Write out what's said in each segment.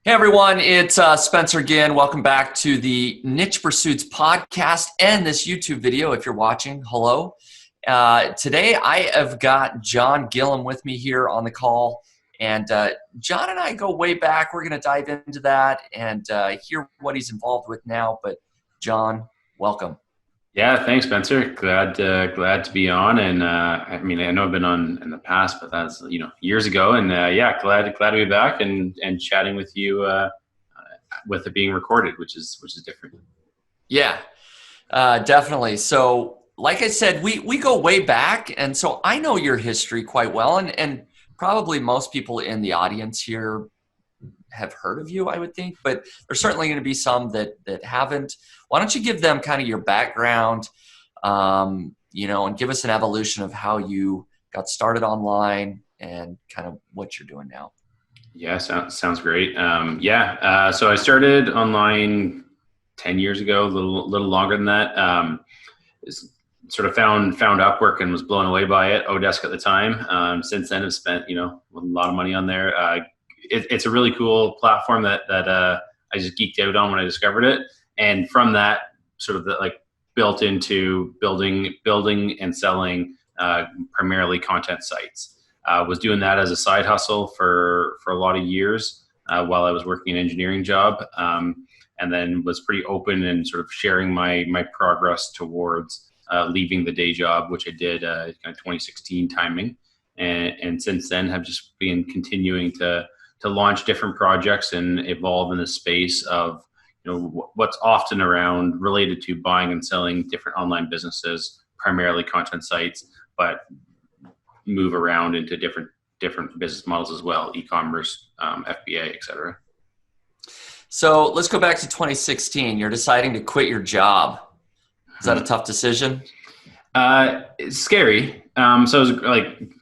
Hey everyone, it's Spencer again. Welcome back to the Niche Pursuits podcast and this YouTube video. If you're watching, hello. Today I have got Jon Gillham with me here on the call. And Jon and I go way back. We're going to dive into that and hear what he's involved with now. But Jon, welcome. Yeah, thanks, Spencer. Glad to be on, and I mean, I know I've been on in the past, but that's years ago, and yeah, glad to be back and chatting with you with it being recorded, which is different. Yeah, definitely. So, like I said, we go way back, and so I know your history quite well, and probably most people in the audience here have heard of you, I would think, but there's certainly going to be some that haven't. Why don't you give them kind of your background, and give us an evolution of how you got started online and kind of what you're doing now. Yeah, sounds great. So I started online 10 years ago, a little longer than that. Sort of found Upwork and was blown away by it. Odesk at the time. Since then, I've spent a lot of money on there. It's a really cool platform that I just geeked out on when I discovered it, and from that sort of built into building and selling primarily content sites. Was doing that as a side hustle for a lot of years while I was working an engineering job, and then was pretty open and sort of sharing my progress towards leaving the day job, which I did kind of 2016 timing, and since then have just been continuing to launch different projects and evolve in the space of what's often around related to buying and selling different online businesses, primarily content sites, but move around into different business models as well, e-commerce, FBA, etc. So let's go back to 2016. You're deciding to quit your job. Is that a tough decision? It's scary. So it was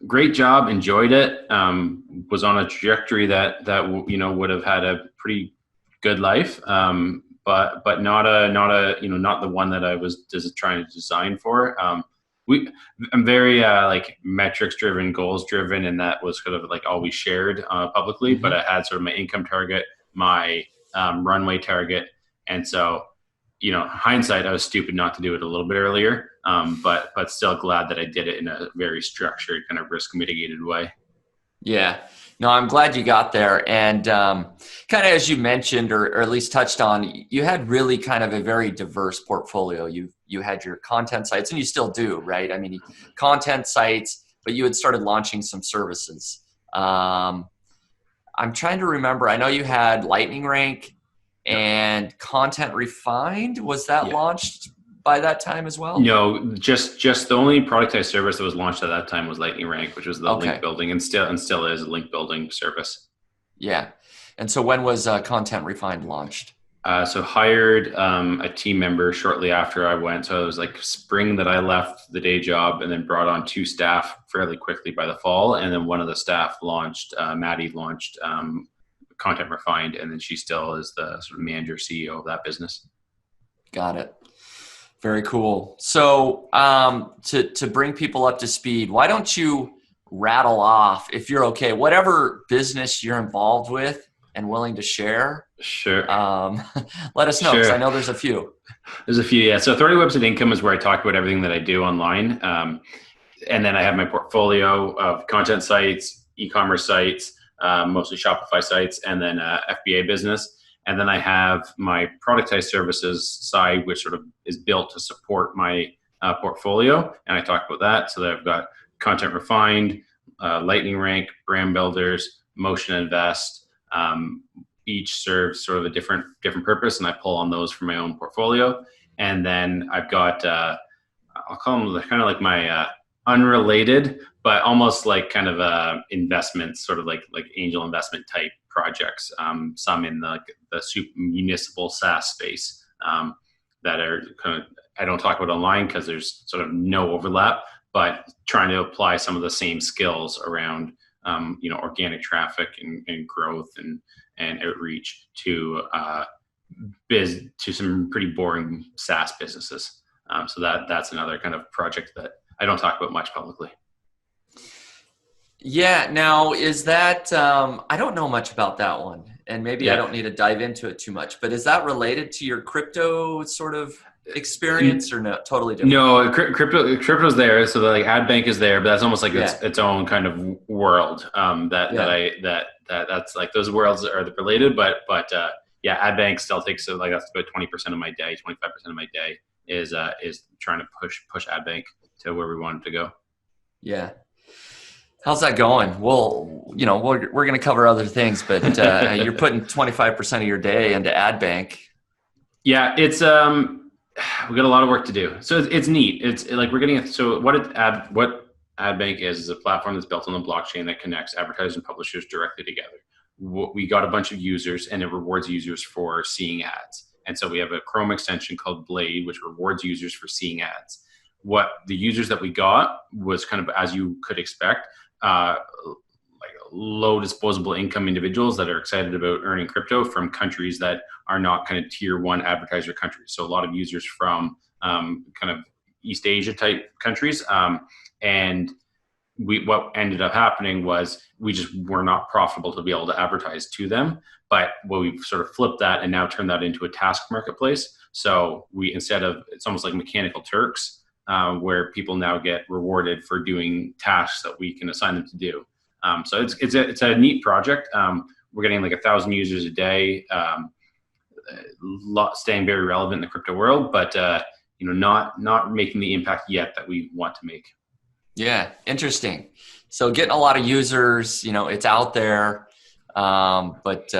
great job, enjoyed it. Was on a trajectory that would have had a pretty good life, but not the one that I was just trying to design for. I'm very metrics driven, goals driven, and that was kind of always shared publicly. Mm-hmm. But I had sort of my income target, my runway target, and so hindsight, I was stupid not to do it a little bit earlier. But still glad that I did it in a very structured, kind of risk mitigated way. Yeah. No, I'm glad you got there. And kind of as you mentioned, or at least touched on, you had really kind of a very diverse portfolio. You had your content sites, and you still do, right? I mean, content sites, but you had started launching some services. I'm trying to remember. I know you had Lightning Rank and Content Refined. Was that launched by that time as well? No, just the only productized service that was launched at that time was Lightning Rank, which was the link building, and still is a link building service. Yeah. And so when was Content Refined launched? So hired a team member shortly after I went. So it was spring that I left the day job, and then brought on 2 staff fairly quickly by the fall. And then one of the staff launched, Maddie launched Content Refined, and then she still is the sort of manager, CEO of that business. Got it. Very cool. So to bring people up to speed, why don't you rattle off, if you're okay, whatever business you're involved with and willing to share? Sure. Let us know, because I know there's a few. There's a few, yeah. So Authority Website Income is where I talk about everything that I do online. And then I have my portfolio of content sites, e-commerce sites, mostly Shopify sites, and then FBA business. And then I have my productized services side, which sort of is built to support my portfolio. And I talk about that. So that I've got Content Refined, Lightning Rank, Brand Builders, Motion Invest. Each serves sort of a different purpose, and I pull on those for my own portfolio. And then I've got, I'll call them kind of like my unrelated, but almost like kind of investments, sort of like angel investment type projects. Some in the municipal SaaS space that are kind of, I don't talk about online because there's sort of no overlap, but trying to apply some of the same skills around organic traffic and growth and outreach to some pretty boring SaaS businesses. So that's another kind of project that I don't talk about much publicly. Yeah. Now, is that, I don't know much about that one. And maybe I Yeah. don't need to dive into it too much, but is that related to your crypto sort of experience or no? Totally different. No, crypto's there, so the like ad bank is there, but that's almost like Yeah. its own kind of world. Yeah. That's like those worlds are related, but yeah, ad bank still takes so like that's about 20% of my day, 25% of my day is trying to push ad bank to where we want it to go. Yeah. How's that going? Well, we're going to cover other things, but you're putting 25% of your day into ad bank. Yeah, it's we got a lot of work to do. So it's neat. It's like we're getting so what AdBank is a platform that's built on the blockchain that connects advertisers and publishers directly together. We got a bunch of users and it rewards users for seeing ads. And so we have a Chrome extension called Blade, which rewards users for seeing ads. What the users that we got was kind of as you could expect, like low disposable income individuals that are excited about earning crypto from countries that are not kind of tier one advertiser countries. So a lot of users from kind of East Asia type countries. And what ended up happening was we just were not profitable to be able to advertise to them. But we've sort of flipped that and now turned that into a task marketplace. So it's almost like Mechanical Turks, where people now get rewarded for doing tasks that we can assign them to do. So it's a neat project. We're getting like 1,000 users a day, staying very relevant in the crypto world, but not making the impact yet that we want to make. Yeah, interesting. So getting a lot of users, it's out there, but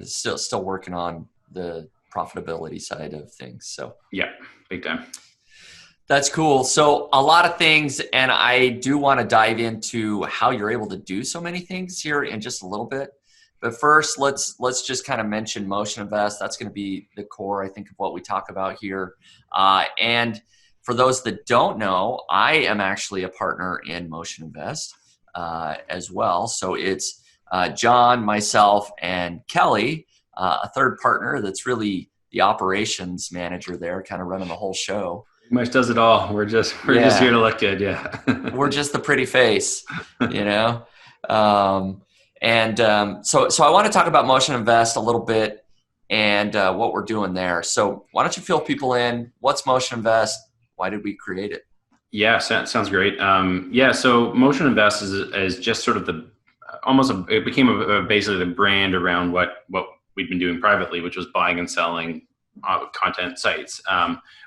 still working on the profitability side of things. So yeah, big time. That's cool. So a lot of things, and I do want to dive into how you're able to do so many things here in just a little bit. But first, let's just kind of mention Motion Invest. That's going to be the core, I think, of what we talk about here. And for those that don't know, I am actually a partner in Motion Invest as well. So it's John, myself, and Kelly, a third partner that's really the operations manager there, kind of running the whole show. Much does it all. We're just here to look good. Yeah. We're just the pretty face, So I want to talk about Motion Invest a little bit and what we're doing there. So why don't you fill people in? What's Motion Invest? Why did we create it? Yeah, sounds great. So Motion Invest is just sort of it became basically the brand around what we'd been doing privately, which was buying and selling content sites.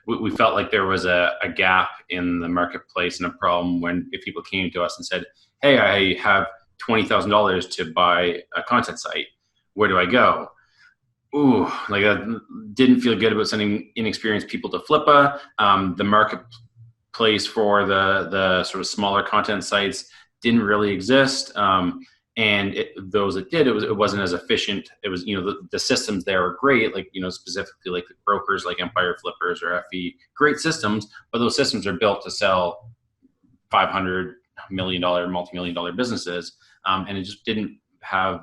We felt like there was a gap in the marketplace and a problem if people came to us and said, hey, I have $20,000 to buy a content site. Where do I go? Ooh, like I didn't feel good about sending inexperienced people to Flippa. The marketplace for the sort of smaller content sites didn't really exist. And those that did, it wasn't as efficient. It was, the systems there were great, like, specifically like the brokers like Empire Flippers or FE, great systems, but those systems are built to sell $500 million, multi-million dollar businesses. And it just it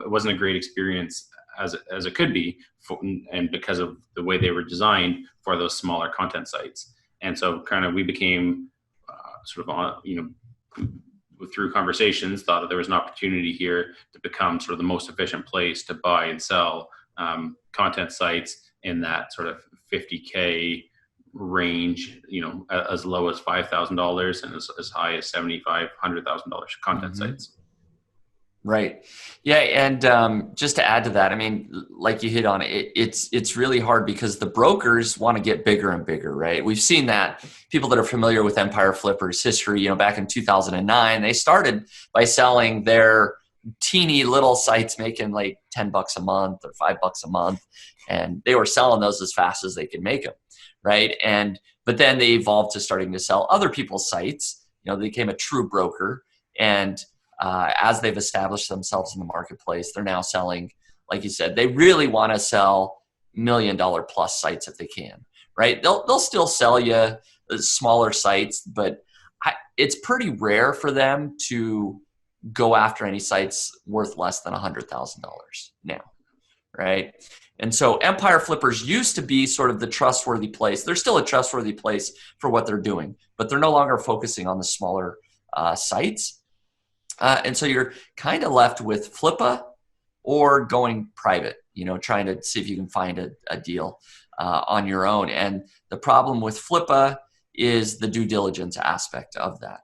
wasn't a great experience as it could be, and because of the way they were designed for those smaller content sites. And so kind of we became through conversations, thought that there was an opportunity here to become sort of the most efficient place to buy and sell content sites in that sort of 50K range, as low as $5,000 and as high as $75,000, $100,000 content sites. Right. Yeah. And just to add to that, I mean, like you hit on it, it's really hard because the brokers want to get bigger and bigger, right? We've seen that. People that are familiar with Empire Flippers history, back in 2009, they started by selling their teeny little sites making like $10 a month or $5 a month. And they were selling those as fast as they could make them. Right. But then they evolved to starting to sell other people's sites. They became a true broker. And as they've established themselves in the marketplace, they're now selling, like you said, they really want to sell $1 million plus sites if they can, right? They'll still sell you smaller sites, but it's pretty rare for them to go after any sites worth less than $100,000 now, right? And so Empire Flippers used to be sort of the trustworthy place. They're still a trustworthy place for what they're doing, but they're no longer focusing on the smaller sites. And so you're kind of left with Flippa or going private, trying to see if you can find a deal on your own. And the problem with Flippa is the due diligence aspect of that.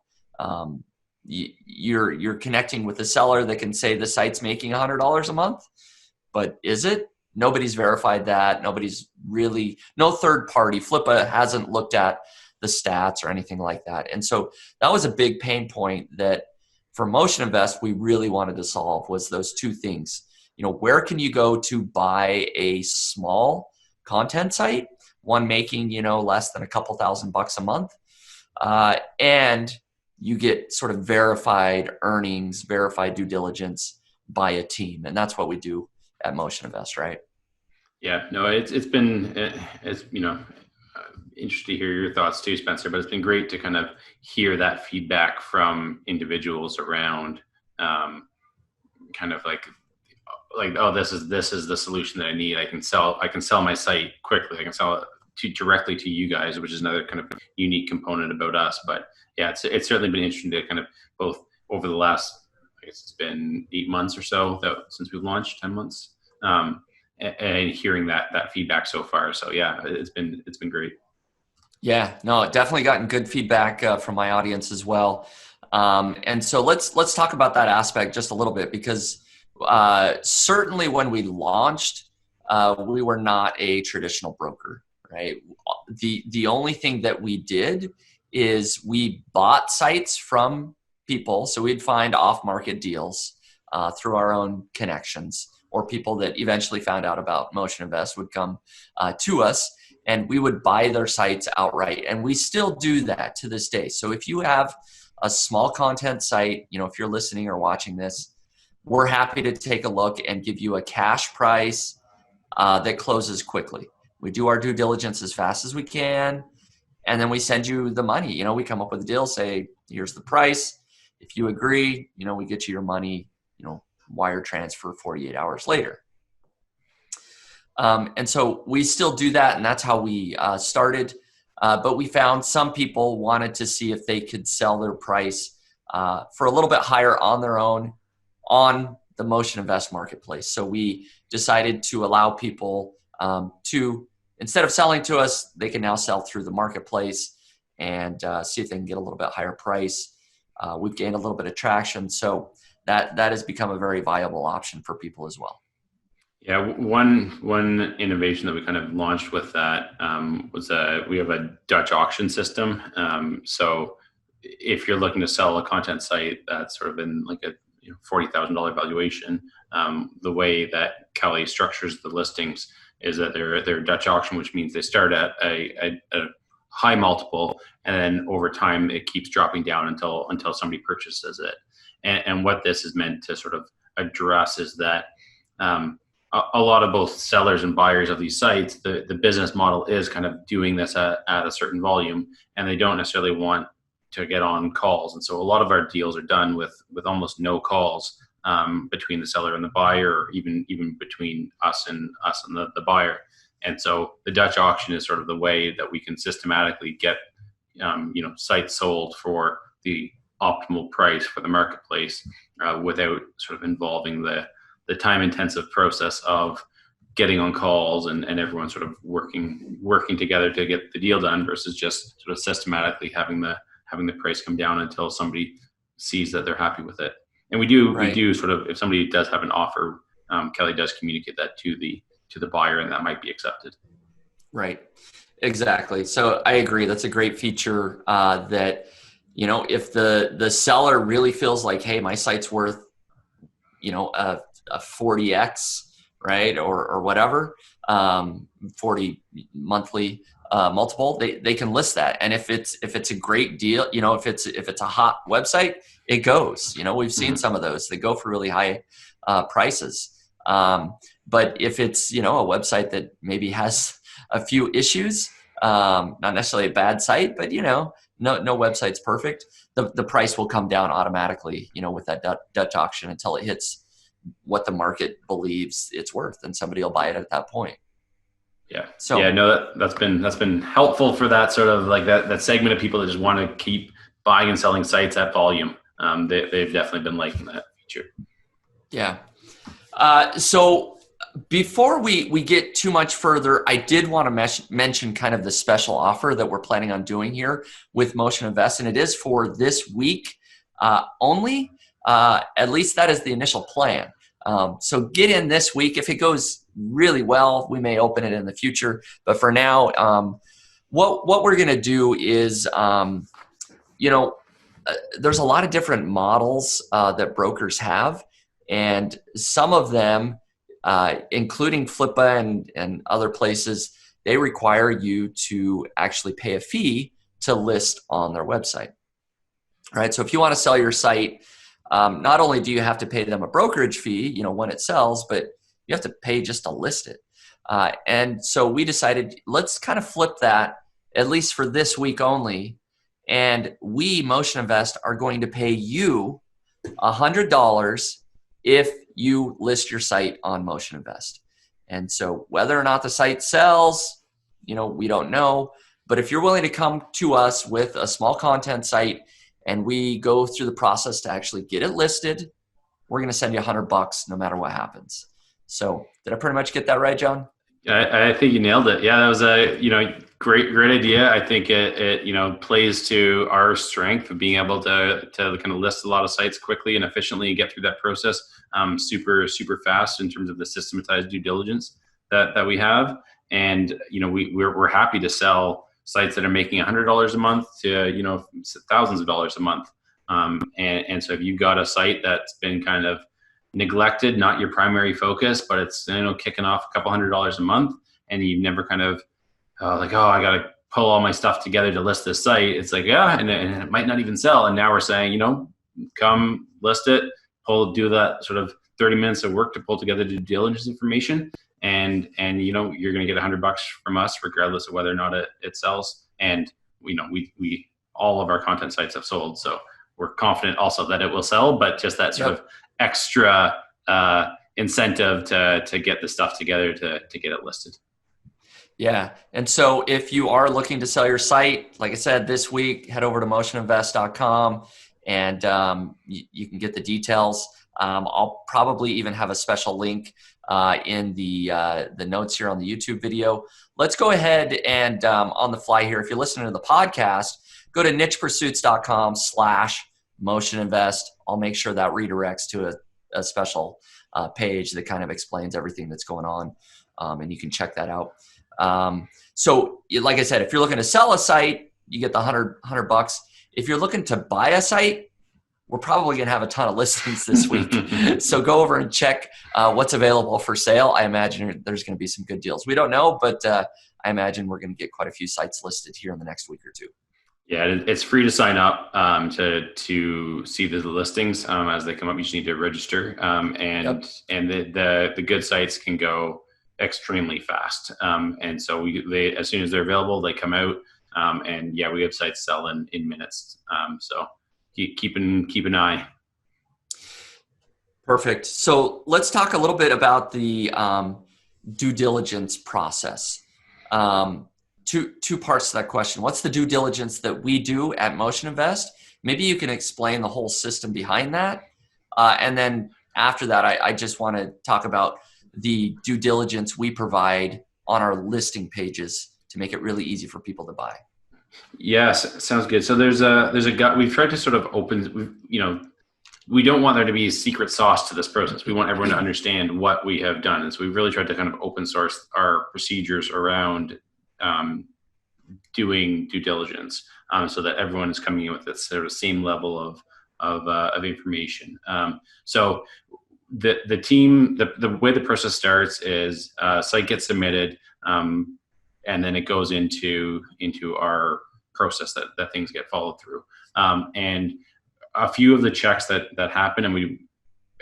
You're connecting with a seller that can say the site's making $100 a month, but is it? Nobody's verified that. No third party. Flippa hasn't looked at the stats or anything like that. And so that was a big pain point that for Motion Invest, we really wanted to solve, was those two things. Where can you go to buy a small content site, one making, less than a couple $1,000 a month, and you get sort of verified earnings, verified due diligence by a team. And that's what we do at Motion Invest, right? Yeah, no, it's interesting to hear your thoughts too, Spencer, but it's been great to kind of hear that feedback from individuals around kind of like, oh, this is the solution that I need. I can sell my site quickly. I can sell it directly to you guys, which is another kind of unique component about us. But yeah, it's certainly been interesting to kind of both over the last, I guess it's been 8 months or so since we've launched, 10 months, and hearing that feedback so far. So yeah, it's been great. Yeah, no, definitely gotten good feedback from my audience as well. And so let's talk about that aspect just a little bit, because certainly when we launched, we were not a traditional broker, right? The only thing that we did is we bought sites from people. So we'd find off-market deals through our own connections, or people that eventually found out about Motion Invest would come to us, and we would buy their sites outright. And we still do that to this day. So if you have a small content site, if you're listening or watching this, we're happy to take a look and give you a cash price that closes quickly. We do our due diligence as fast as we can, and then we send you the money. We come up with a deal, say, here's the price. If you agree, we get you your money, wire transfer 48 hours later. And so we still do that, and that's how we started. But we found some people wanted to see if they could sell their price for a little bit higher on their own on the Motion Invest marketplace. So we decided to allow people to, instead of selling to us, they can now sell through the marketplace and see if they can get a little bit higher price. We've gained a little bit of traction. So that has become a very viable option for people as well. Yeah, one innovation that we kind of launched with that was we have a Dutch auction system. So if you're looking to sell a content site that's sort of in like a $40,000 valuation, the way that Kelly structures the listings is that they're Dutch auction, which means they start at a high multiple, and then over time it keeps dropping down until somebody purchases it. And what this is meant to sort of address is that a lot of both sellers and buyers of these sites, the business model is kind of doing this at a certain volume, and they don't necessarily want to get on calls. And so a lot of our deals are done with almost no calls between the seller and the buyer, or even between us and the buyer. And so the Dutch auction is sort of the way that we can systematically get sites sold for the optimal price for the marketplace without sort of involving the time-intensive process of getting on calls and everyone sort of working together to get the deal done, versus just sort of systematically having the price come down until somebody sees that they're happy with it. And we do sort of, if somebody does have an offer, Kelly does communicate that to the buyer, and that might be accepted. Right. Exactly. So I agree. That's a great feature that, if the seller really feels like, hey, my site's worth, a 40x, right, or whatever, 40 monthly multiple, they can list that. And if it's a great deal, if it's a hot website, it goes. We've seen some of those. They go for really high prices. But if it's a website that maybe has a few issues, not necessarily a bad site, but no website's perfect, the price will come down automatically, with that Dutch auction until it hits what the market believes it's worth, and somebody will buy it at that point. Yeah. So yeah, no, that's been helpful for that sort of like that segment of people that just want to keep buying and selling sites at volume. They've definitely been liking that feature. Yeah. So Before we get too much further, I did want to mention kind of the special offer that we're planning on doing here with Motion Invest, and it is for this week only. At least that is the initial plan. So get in this week. If it goes really well, we may open it in the future. But for now, what we're going to do is, there's a lot of different models that brokers have, and some of them, including Flippa and other places, they require you to actually pay a fee to list on their website. All right. So if you want to sell your site, not only do you have to pay them a brokerage fee, when it sells, but you have to pay just to list it. And so we decided, let's kind of flip that, at least for this week only. And we, Motion Invest, are going to pay you $100 if you list your site on Motion Invest. And so whether or not the site sells, we don't know. But if you're willing to come to us with a small content site and we go through the process to actually get it listed, we're going to send you $100 no matter what happens. So did I pretty much get that right, John? I think you nailed it. Yeah, that was a great idea. I think it plays to our strength of being able to kind of list a lot of sites quickly and efficiently and get through that process super fast in terms of the systematized due diligence that we have. And we're happy to sell sites that are making $100 a month to thousands of dollars a month. And so if you've got a site that's been kind of neglected, not your primary focus, but it's kicking off a couple $100 a month, and you've never kind of I gotta pull all my stuff together to list this site. It's like, and it might not even sell. And now we're saying, come list it, do that sort of 30 minutes of work to pull together due diligence information, and you're gonna get $100 from us regardless of whether or not it sells. And we all of our content sites have sold, so we're confident also that it will sell, but just that sort of extra incentive to get the stuff together to get it listed. Yeah. And so if you are looking to sell your site, like I said, this week, head over to motioninvest.com and you can get the details. I'll probably even have a special link in the notes here on the YouTube video. Let's go ahead and on the fly here, if you're listening to the podcast, go to nichepursuits.com/motioninvest. I'll make sure that redirects to a special page that kind of explains everything that's going on, and you can check that out. So like I said, if you're looking to sell a site, you get the $100. If you're looking to buy a site, we're probably going to have a ton of listings this week. So go over and check what's available for sale. I imagine there's going to be some good deals. We don't know, but I imagine we're going to get quite a few sites listed here in the next week or two. Yeah, it's free to sign up to see the listings as they come up. You just need to register, and the good sites can go extremely fast. And so they as soon as they're available, they come out, and we have sites sell in minutes. So keep an eye. Perfect. So let's talk a little bit about the due diligence process. Two parts to that question. What's the due diligence that we do at Motion Invest? Maybe you can explain the whole system behind that. And then after that, I just want to talk about the due diligence we provide on our listing pages to make it really easy for people to buy. Yes, sounds good. So there's a we've tried to sort of open, we don't want there to be a secret sauce to this process. We want everyone to understand what we have done. And so we've really tried to kind of open source our procedures around doing due diligence, so that everyone is coming in with this sort of same level of information. So the team, the way the process starts is site gets submitted, and then it goes into our process that things get followed through. And a few of the checks that happen,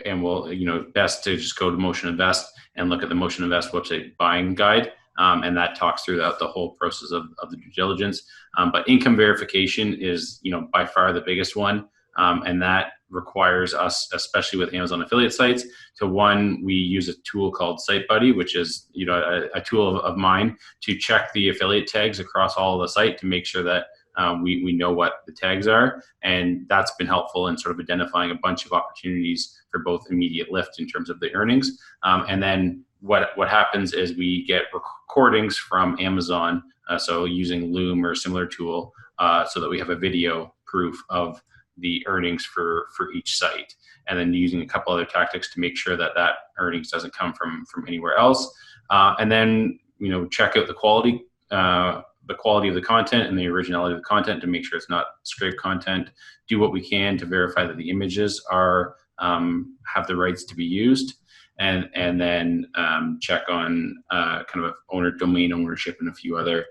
and we'll best to just go to Motion Invest and look at the Motion Invest website buying guide. And that talks through the whole process of the due diligence. But income verification is, by far the biggest one. And that requires us, especially with Amazon affiliate sites, we use a tool called Site Buddy, which is, a tool of mine to check the affiliate tags across all of the site to make sure that we know what the tags are. And that's been helpful in sort of identifying a bunch of opportunities for both immediate lift in terms of the earnings. And then what happens is we get recordings from Amazon, so using Loom or a similar tool, so that we have a video proof of the earnings for each site, and then using a couple other tactics to make sure that earnings doesn't come from anywhere else, and then check out the quality of the content and the originality of the content to make sure it's not scraped content. Do what we can to verify that the images are have the rights to be used, and then check on kind of domain ownership and a few other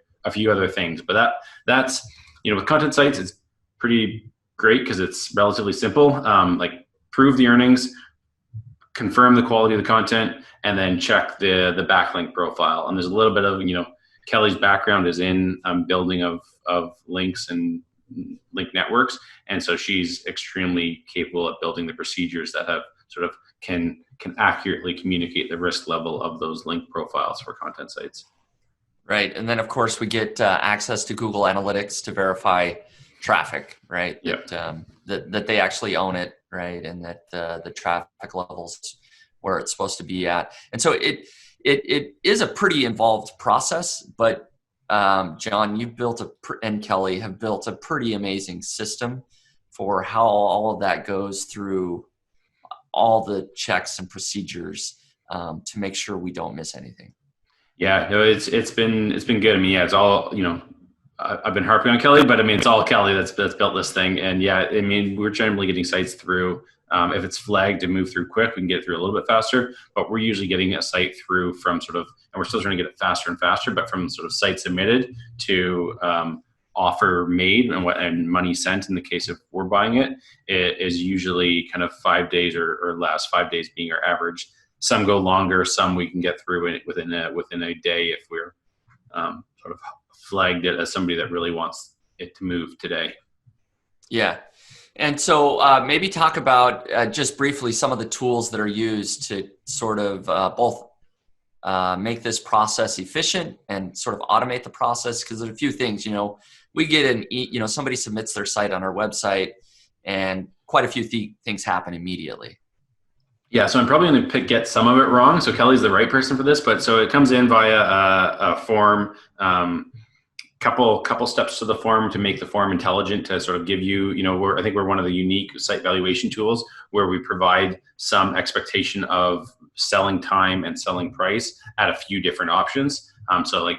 things. But that's with content sites, it's pretty great because it's relatively simple. Like prove the earnings, confirm the quality of the content, and then check the backlink profile. And there's a little bit of Kelly's background is in building of links and link networks, and so she's extremely capable at building the procedures that have sort of can accurately communicate the risk level of those link profiles for content sites. Right, and then of course we get access to Google Analytics to verify traffic, right? Yep. That they actually own it, right, and that the traffic levels where it's supposed to be at, and so it is a pretty involved process, but John, you and Kelly have built a pretty amazing system for how all of that goes through all the checks and procedures to make sure we don't miss anything. Yeah, no, it's been good. I mean, yeah, it's all I've been harping on Kelly, but I mean, it's all Kelly that's built this thing. And yeah, I mean, we're generally getting sites through. If it's flagged to move through quick, we can get it through a little bit faster, but we're usually getting a site through from and we're still trying to get it faster and faster, but from sort of site submitted to offer made and money sent in the case of we're buying it is usually kind of 5 days or less, 5 days being our average. Some go longer, some we can get through within a day if we're sort of flagged it as somebody that really wants it to move today. Yeah. And so maybe talk about just briefly some of the tools that are used to sort of both make this process efficient and sort of automate the process. Because there's a few things, we get somebody submits their site on our website and quite a few things happen immediately. Yeah, so I'm probably going to get some of it wrong. So Kelly's the right person for this, but so it comes in via a form. Couple steps to the form to make the form intelligent, to sort of give you, I think we're one of the unique site valuation tools where we provide some expectation of selling time and selling price at a few different options. So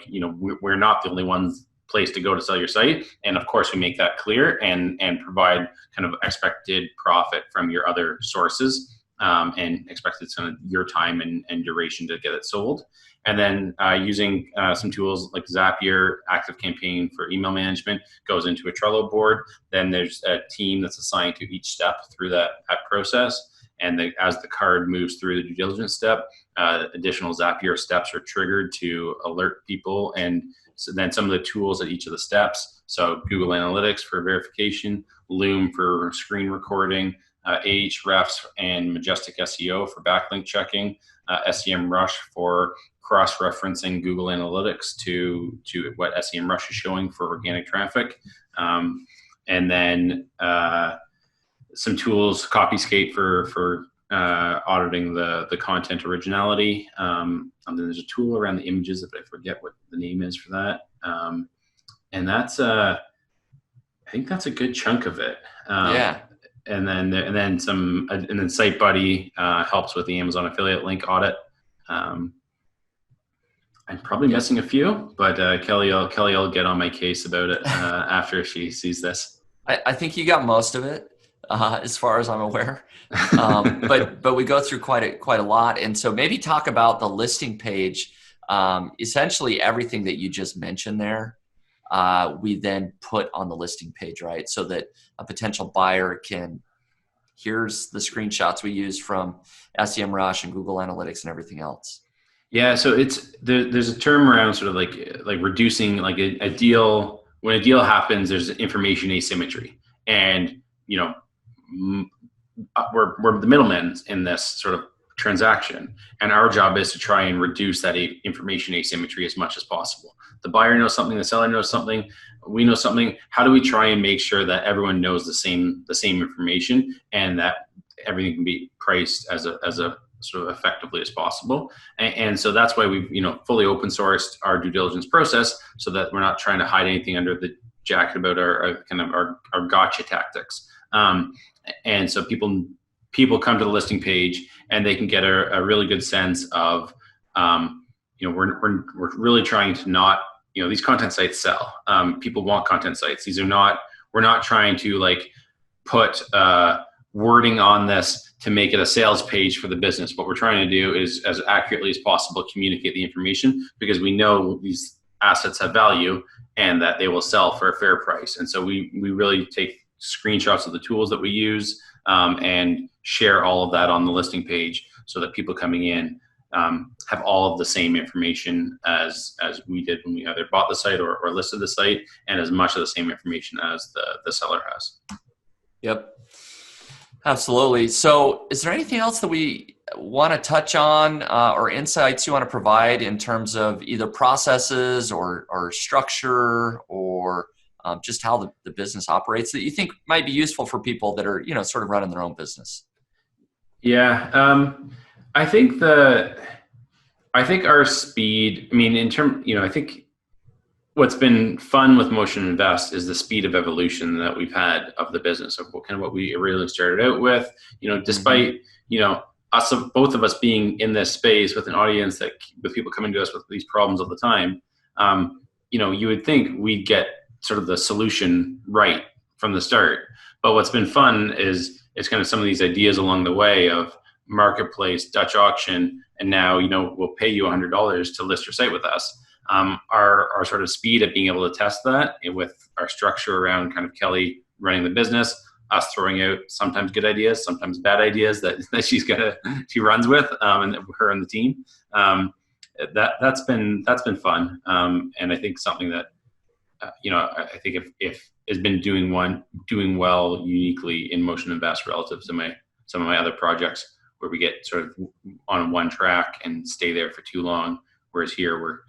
we're not the only place to go to sell your site. And of course we make that clear and provide kind of expected profit from your other sources and expected kind of your time and duration to get it sold. And then using some tools like Zapier, ActiveCampaign for email management goes into a Trello board. Then there's a team that's assigned to each step through that process. And as the card moves through the due diligence step, additional Zapier steps are triggered to alert people. And so then some of the tools at each of the steps. So Google Analytics for verification, Loom for screen recording, Ahrefs and Majestic SEO for backlink checking, SEMrush for cross-referencing Google Analytics to what SEMrush is showing for organic traffic. And then some tools, Copyscape for auditing the content originality. And then there's a tool around the images, if I forget what the name is for that. And that's, I think that's a good chunk of it. Yeah. And then SiteBuddy helps with the Amazon affiliate link audit. I'm probably missing a few, but Kelly will get on my case about it after she sees this. I think you got most of it, as far as I'm aware. But we go through quite a lot, and so maybe talk about the listing page. Essentially, everything that you just mentioned there, we then put on the listing page, right? So that a potential buyer here's the screenshots we use from SEMrush and Google Analytics and everything else. Yeah, so there's a term around sort of like reducing like a deal. When a deal happens, there's information asymmetry, and we're the middlemen in this sort of transaction, and our job is to try and reduce that information asymmetry as much as possible. The buyer knows something, the seller knows something, we know something. How do we try and make sure that everyone knows the same information, and that everything can be priced as a sort of effectively as possible. And so that's why we've, fully open sourced our due diligence process, so that we're not trying to hide anything under the jacket about our gotcha tactics. And so people come to the listing page and they can get a really good sense of, we're really trying to not, these content sites sell. People want content sites. We're not trying to put wording on this to make it a sales page for the business. What we're trying to do is, as accurately as possible, communicate the information, because we know these assets have value and that they will sell for a fair price. And so we really take screenshots of the tools that we use, and share all of that on the listing page, so that people coming in have all of the same information as we did when we either bought the site or listed the site, and as much of the same information as the seller has. Yep. Absolutely. So is there anything else that we want to touch on, or insights you want to provide in terms of either processes or structure, or just how the business operates, that you think might be useful for people that are, sort of running their own business? Yeah. I think our speed, I think what's been fun with Motion Invest is the speed of evolution that we've had of the business, of what we really started out with, despite, us, both of us being in this space with an audience with people coming to us with these problems all the time. You would think we'd get sort of the solution right from the start. But what's been fun is kind of some of these ideas along the way of marketplace, Dutch auction, and now, we'll pay you $100 to list your site with us. Our sort of speed of being able to test that, and with our structure around kind of Kelly running the business, us throwing out sometimes good ideas, sometimes bad ideas that she runs with, and her and the team. That's been fun. And I think something that, I think if has been doing well uniquely in Motion Invest relative to some of my other projects, where we get sort of on one track and stay there for too long. Whereas here we're,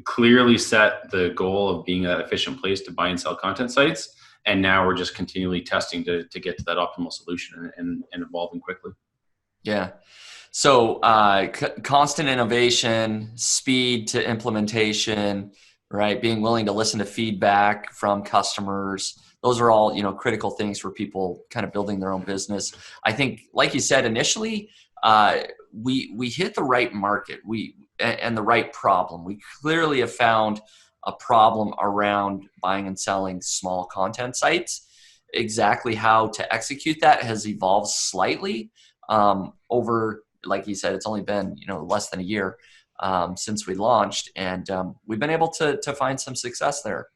clearly set the goal of being that efficient place to buy and sell content sites. And now we're just continually testing to get to that optimal solution and evolving quickly. Yeah. So constant innovation, speed to implementation, right? Being willing to listen to feedback from customers. Those are all, critical things for people kind of building their own business. I think, like you said, initially, we hit the right market and the right problem. We clearly have found a problem around buying and selling small content sites. Exactly how to execute that has evolved slightly over, like you said, it's only been, less than a year since we launched, and we've been able to find some success there.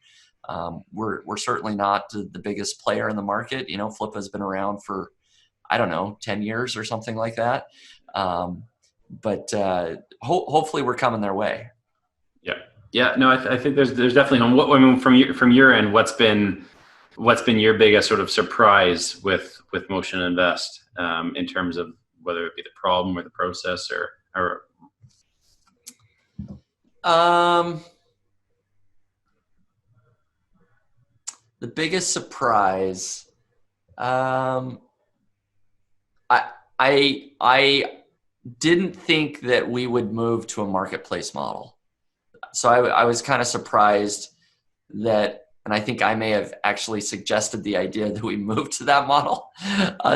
We're certainly not the biggest player in the market. Flip has been around for, 10 years or something like that. But hopefully we're coming their way. Yeah. Yeah. No, I think there's definitely from your end, what's been your biggest sort of surprise with Motion Invest, in terms of whether it be the problem or the process or the biggest surprise, I didn't think that we would move to a marketplace model. So I was kind of surprised that, and I think I may have actually suggested the idea that we move to that model.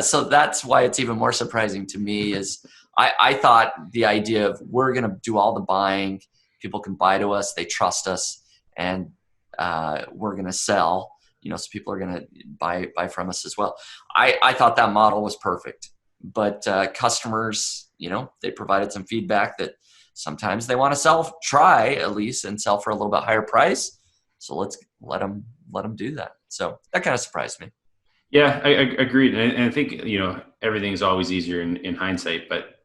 So that's why it's even more surprising to me, is I thought the idea of we're going to do all the buying, people can buy to us, they trust us, and we're going to sell, so people are going to buy from us as well. I thought that model was perfect, but customers, they provided some feedback that sometimes they want to try at least and sell for a little bit higher price. So let's let them do that. So that kind of surprised me. Yeah, I agreed. And I think, everything's always easier in hindsight, but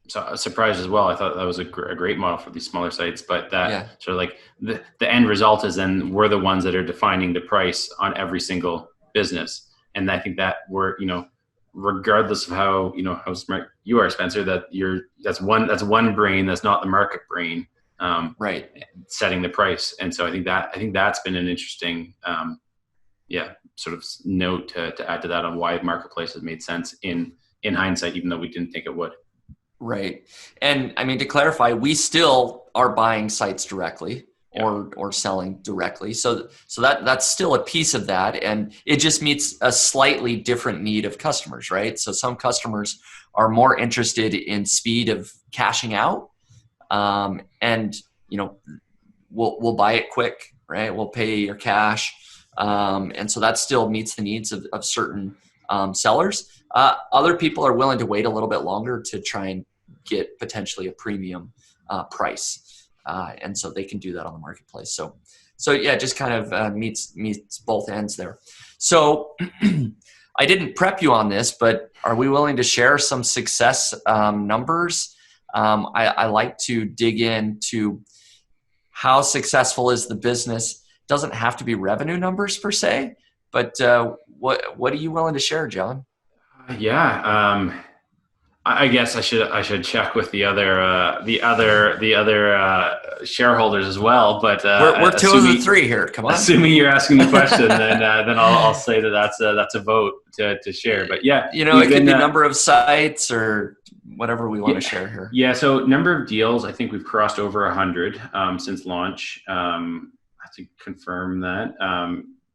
so surprised as well. I thought that was a great model for these smaller sites, but that sort of like the end result is then we're the ones that are defining the price on every single business. And I think that we're, regardless of how smart you are, Spencer, that's one brain that's not the market brain, right, setting the price. And so I think that's been an interesting sort of note to add to that on why marketplace has made sense in in hindsight, even though we didn't think it would. Right. And I mean, to clarify, we still are buying sites directly or selling directly. So that's still a piece of that. And it just meets a slightly different need of customers, right? So some customers are more interested in speed of cashing out. And, we'll buy it quick, right? We'll pay your cash. And so that still meets the needs of certain sellers. Other people are willing to wait a little bit longer to try and get potentially a premium price. And so they can do that on the marketplace. So yeah, just kind of meets both ends there. So I didn't prep you on this, but are we willing to share some success numbers? I like to dig into how successful is the business. Doesn't have to be revenue numbers per se, but what are you willing to share, John? I guess I should check with the other shareholders as well. But we're two of the three here. Come on. Assuming you're asking the question, then I'll say that's a vote to share. But yeah, it could be number of sites or whatever we want to share here. Yeah. So number of deals, I think we've crossed over 100 since launch. I have to confirm that.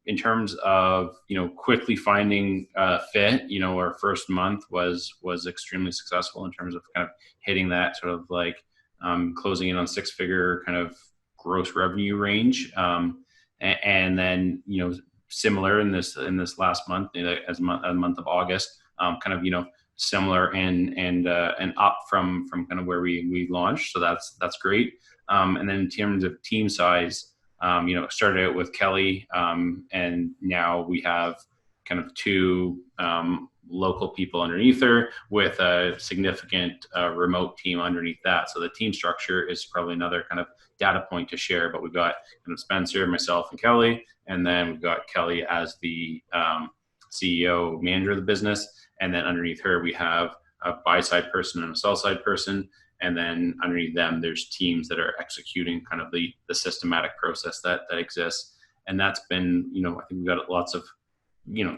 In terms of, quickly finding fit, our first month was extremely successful in terms of kind of hitting that sort of like closing in on 6-figure kind of gross revenue range. And then, similar in this last month, as a month of August, kind of, similar and up from kind of where we launched. So that's great. And then in terms of team size, started out with Kelly, and now we have kind of 2 local people underneath her with a significant remote team underneath that. So the team structure is probably another kind of data point to share, but we've got kind of Spencer, myself, and Kelly, and then we've got Kelly as the CEO, manager of the business, and then underneath her we have a buy-side person and a sell-side person. And then underneath them, there's teams that are executing kind of the systematic process that exists. And that's been, I think we've got lots of,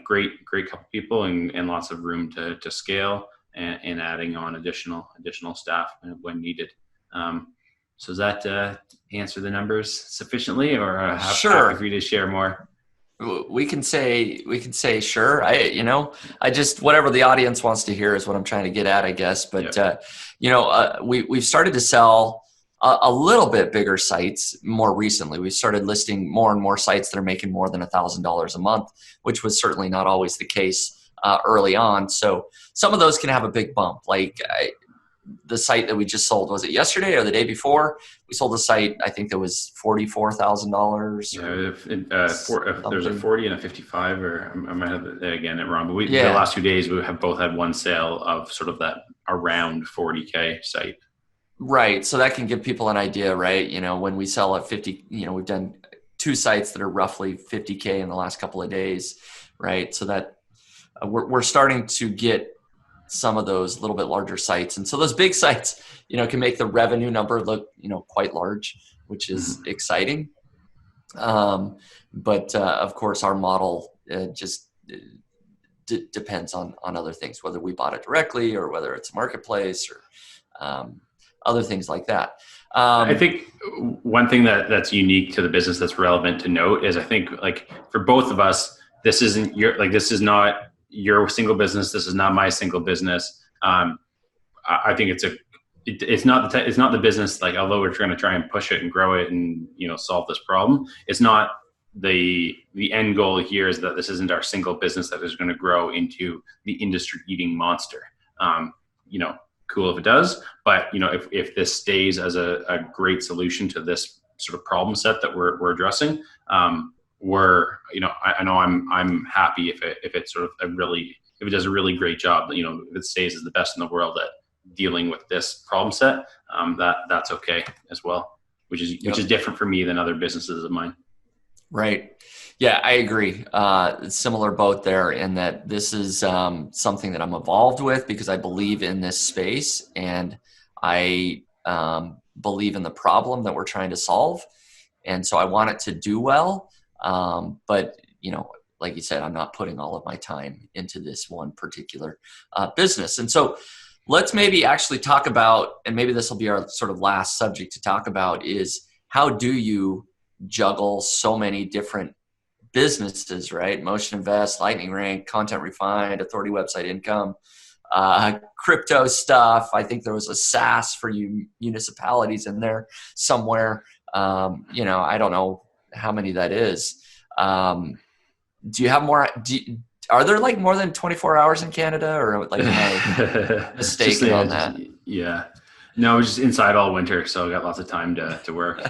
great couple people and lots of room to scale and adding on additional staff when needed. So does that answer the numbers sufficiently, or sure. Happy for you to share more? We can say sure. I just, whatever the audience wants to hear is what I'm trying to get at, I guess. But we've started to sell a little bit bigger sites more recently. We've started listing more and more sites that are making more than $1,000 a month, which was certainly not always the case early on. So some of those can have a big bump. Like the site that we just sold, was it yesterday or the day before? We sold a site, I think that was $44,000. Yeah, there's a 40 and a 55, or I might have it wrong. But the last 2 days we have both had one sale of sort of that around 40K site. Right. So that can give people an idea, right? When we sell at 50, we've done 2 sites that are roughly 50K in the last couple of days, right? So that we're starting to get some of those little bit larger sites. And so those big sites, can make the revenue number look, quite large, which is exciting. But of course our model just depends on other things, whether we bought it directly or whether it's a marketplace or other things like that. I think one thing that's unique to the business that's relevant to note is, I think, like, for both of us, this is not your single business. This is not my single business. I think it's not the business, like, although we're trying to try and push it and grow it and, solve this problem, it's not the end goal here is that this isn't our single business that is going to grow into the industry eating monster. Cool if it does, but if this stays as a great solution to this sort of problem set that we're addressing, I know I'm happy if it sort of if it does a really great job, if it stays as the best in the world at dealing with this problem set, that's okay as well, which is different for me than other businesses of mine. Right. Yeah, I agree. Similar boat there in that this is something that I'm involved with because I believe in this space and I believe in the problem that we're trying to solve. And so I want it to do well. But, like you said, I'm not putting all of my time into this one particular business. And so let's maybe actually talk about, and maybe this will be our sort of last subject to talk about, is how do you juggle so many different businesses, right? Motion Invest, Lightning Rank, Content Refined, Authority Website Income, crypto stuff. I think there was a SaaS for you municipalities in there somewhere. I don't know how many that is. Do you have more? Are there like more than 24 hours in Canada, or like am I mistaken on that? Yeah. No, just inside all winter, so I got lots of time to work.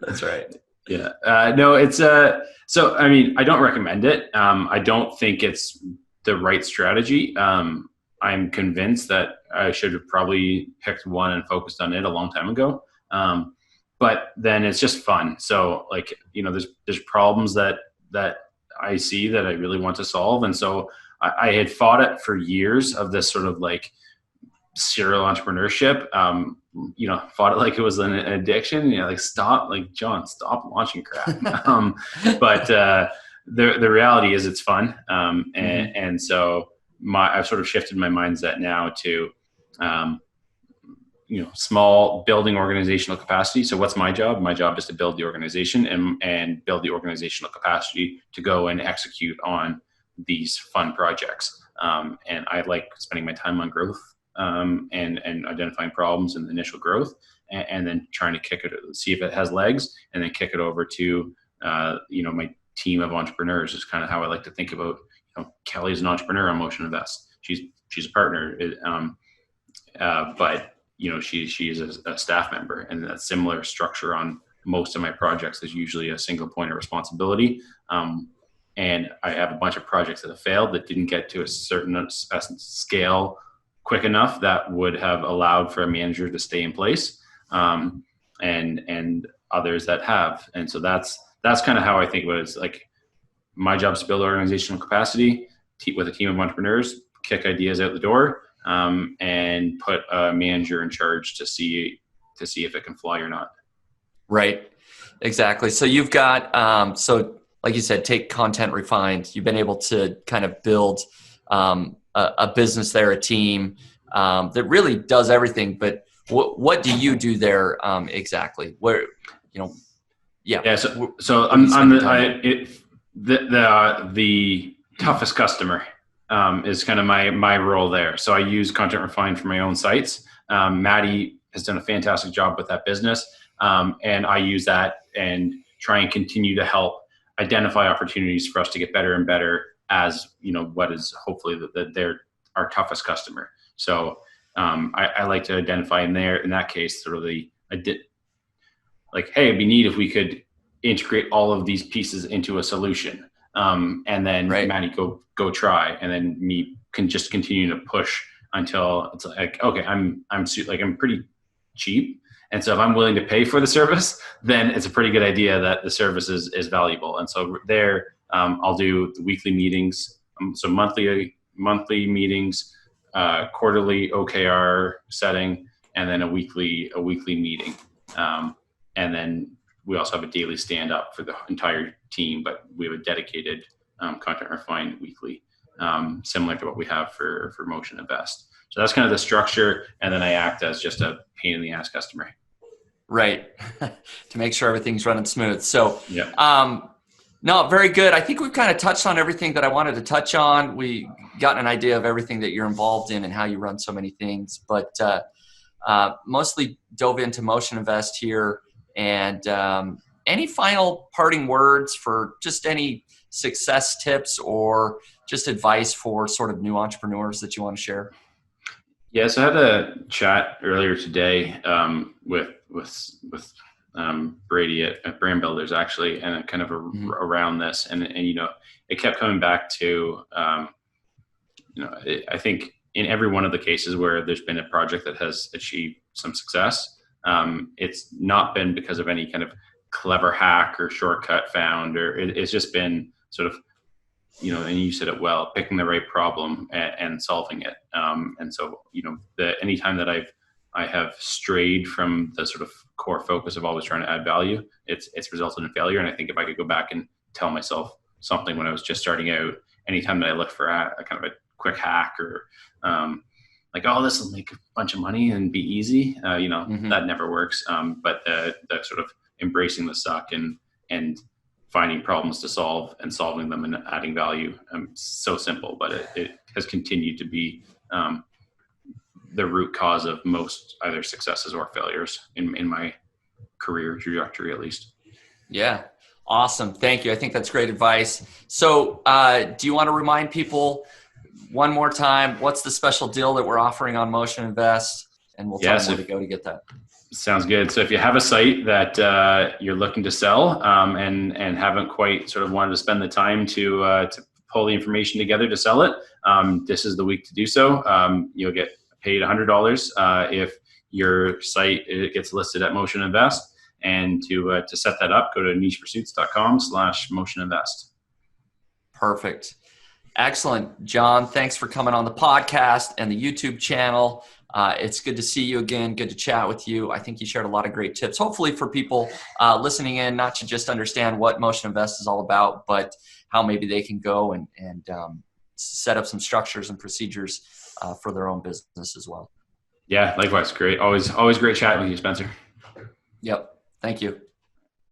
That's right. Yeah. No, it's so I mean, I don't recommend it. I don't think it's the right strategy. I'm convinced that I should have probably picked one and focused on it a long time ago. But then it's just fun. So like, there's problems that I see that I really want to solve. And so I had fought it for years of this sort of like serial entrepreneurship, fought it like it was an addiction, like Jon, stop launching crap. But the reality is it's fun. And so I've sort of shifted my mindset now to, small building organizational capacity. So what's my job? My job is to build the organization and build the organizational capacity to go and execute on these fun projects. And I like spending my time on growth, and identifying problems in the initial growth, and then trying to kick it, see if it has legs, and then kick it over to, my team of entrepreneurs is kind of how I like to think about, Kelly's an entrepreneur on Motion Invest. She's a partner. But she is a staff member, and a similar structure on most of my projects. There's usually a single point of responsibility. And I have a bunch of projects that have failed that didn't get to a certain scale quick enough that would have allowed for a manager to stay in place. And others that have. And so that's kind of how I think about it. It's like my job is to build organizational capacity with a team of entrepreneurs, kick ideas out the door, and put a manager in charge to see if it can fly or not. Right. Exactly. So you've got, so like you said, take Content Refined. You've been able to kind of build a business there, a team that really does everything. But what do you do there exactly? Where, Yeah. So I'm the toughest customer. Is kind of my role there. So I use Content Refined for my own sites. Maddie has done a fantastic job with that business. And I use that and try and continue to help identify opportunities for us to get better and better as, what is hopefully they're our toughest customer. So I like to identify in that case, sort of hey, it'd be neat if we could integrate all of these pieces into a solution. And then Maddie go try, and then me can just continue to push until it's like, okay, I'm pretty cheap. And so if I'm willing to pay for the service, then it's a pretty good idea that the service is valuable. And so there, I'll do the weekly meetings. So monthly meetings, quarterly OKR setting, and then a weekly meeting. And then we also have a daily stand up for the entire team, but we have a dedicated Content Refined weekly, similar to what we have for Motion Invest. So that's kind of the structure. And then I act as just a pain in the ass customer. Right. To make sure everything's running smooth. So, yeah. No, very good. I think we've kind of touched on everything that I wanted to touch on. We got an idea of everything that you're involved in and how you run so many things, but mostly dove into Motion Invest here. And any final parting words for just any success tips or just advice for sort of new entrepreneurs that you want to share? Yeah, so I had a chat earlier today with Brady at Brand Builders actually, and kind of around this, and it kept coming back to I think in every one of the cases where there's been a project that has achieved some success, it's not been because of any kind of clever hack or shortcut found, or it's just been sort of, and you said it well, picking the right problem and solving it. And so, anytime that I have strayed from the sort of core focus of always trying to add value, it's resulted in failure. And I think if I could go back and tell myself something when I was just starting out. Anytime that I looked for a kind of a quick hack or like, oh, this will make a bunch of money and be easy, that never works. But the sort of embracing the suck and finding problems to solve and solving them and adding value, so simple, but it has continued to be the root cause of most either successes or failures in my career trajectory, at least. Yeah. Awesome. Thank you. I think that's great advice. So do you want to remind people one more time, what's the special deal that we're offering on Motion Invest? And we'll tell them where to go to get that. Sounds good. So if you have a site that you're looking to sell and haven't quite sort of wanted to spend the time to pull the information together to sell it, this is the week to do so. You'll get paid $100 if your site gets listed at Motion Invest. And to set that up, go to nichepursuits.com/motioninvest. Perfect. Excellent. Jon, thanks for coming on the podcast and the YouTube channel. It's good to see you again. Good to chat with you. I think you shared a lot of great tips, hopefully for people listening in, not to just understand what Motion Invest is all about, but how maybe they can go and set up some structures and procedures for their own business as well. Yeah, likewise. Great. Always great chatting with you, Spencer. Yep. Thank you.